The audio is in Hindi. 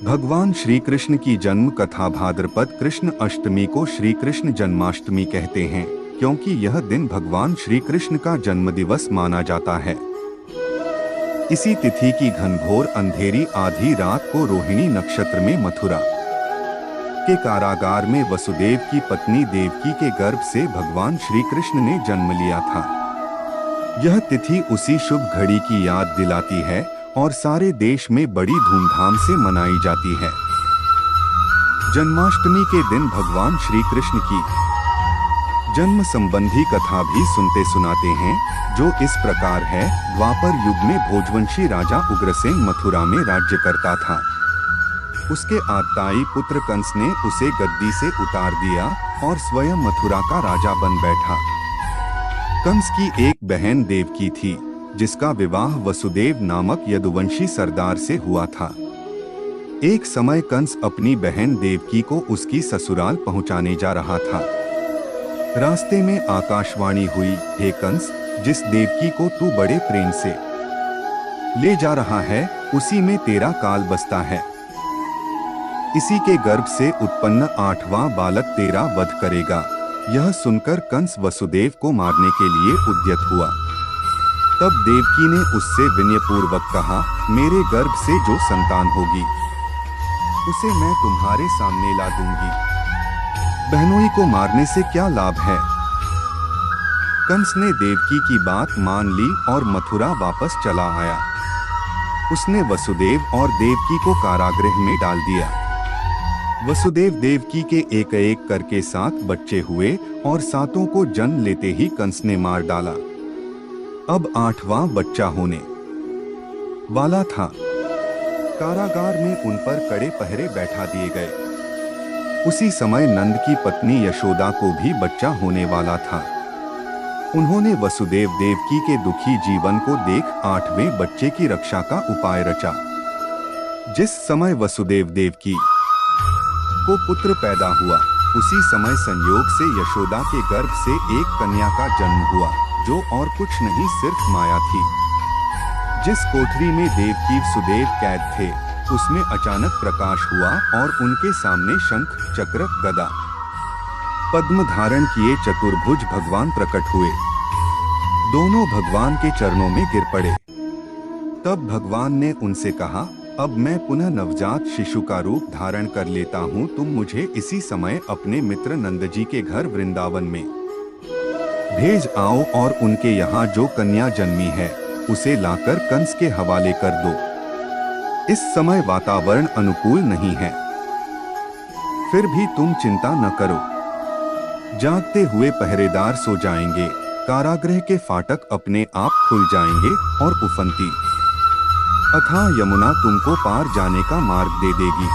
भगवान श्री कृष्ण की जन्म कथा भाद्रपद कृष्ण अष्टमी को श्री कृष्ण जन्माष्टमी कहते हैं, क्योंकि यह दिन भगवान श्री कृष्ण का जन्म दिवस माना जाता है। इसी तिथि की घनघोर अंधेरी आधी रात को रोहिणी नक्षत्र में मथुरा के कारागार में वसुदेव की पत्नी देवकी के गर्भ से भगवान श्री कृष्ण ने जन्म लिया था। यह तिथि उसी शुभ घड़ी की याद दिलाती है और सारे देश में बड़ी धूमधाम से मनाई जाती है। जन्माष्टमी के दिन भगवान श्री कृष्ण की जन्म संबंधी कथा भी सुनते सुनाते हैं, जो इस प्रकार है। द्वापर युग में भोजवंशी राजा उग्रसेन मथुरा में राज्य करता था। उसके आत्ताई पुत्र कंस ने उसे गद्दी से उतार दिया और स्वयं मथुरा का राजा बन बैठा। कंस की एक बहन देवकी थी, जिसका विवाह वसुदेव नामक यदुवंशी सरदार से हुआ था। एक समय कंस अपनी बहन देवकी को उसकी ससुराल पहुंचाने जा रहा था। रास्ते में आकाशवाणी हुई, हे कंस, जिस देवकी को तू बड़े प्रेम से ले जा रहा है, उसी में तेरा काल बसता है। इसी के गर्भ से उत्पन्न 8वां बालक तेरा वध करेगा। यह सुनकर कंस वसुदेव को मारने के लिए उद्यत हुआ। तब देवकी ने उससे विनयपूर्वक कहा, मेरे गर्भ से जो संतान होगी उसे मैं तुम्हारे सामने ला दूंगी। बहनोई को मारने से क्या लाभ है? कंस ने देवकी की बात मान ली और मथुरा वापस चला आया। उसने वसुदेव और देवकी को कारागृह में डाल दिया। वसुदेव देवकी के एक एक करके 7 बच्चे हुए और 7 को जन्म लेते ही कंस ने मार डाला। अब 8वां बच्चा होने वाला था। कारागार में उन पर कड़े पहरे बैठा दिए गए। उसी समय नंद की पत्नी यशोदा को भी बच्चा होने वाला था। उन्होंने वसुदेव देवकी के दुखी जीवन को देख 8वें बच्चे की रक्षा का उपाय रचा। जिस समय वसुदेव देवकी को पुत्र पैदा हुआ, उसी समय संयोग से यशोदा के गर्भ से एक कन्या का जन्म हुआ, जो और कुछ नहीं सिर्फ माया थी। जिस कोठरी में देवकी सुदेव कैद थे, उसमें अचानक प्रकाश हुआ और उनके सामने शंख, चक्र, गदा, पद्म धारण किए चतुर्भुज भगवान प्रकट हुए। दोनों भगवान के चरणों में गिर पड़े। तब भगवान ने उनसे कहा, अब मैं पुनः नवजात शिशु का रूप धारण कर लेता हूँ। तुम मुझे इसी समय अपने मित्र नंद जी के घर वृंदावन में भेज आओ और उनके यहाँ जो कन्या जन्मी है उसे लाकर कंस के हवाले कर दो। इस समय वातावरण अनुकूल नहीं है, फिर भी तुम चिंता न करो। जागते हुए पहरेदार सो जाएंगे, कारागृह के फाटक अपने आप खुल जाएंगे और उफनती अथाह यमुना तुमको पार जाने का मार्ग दे देगी।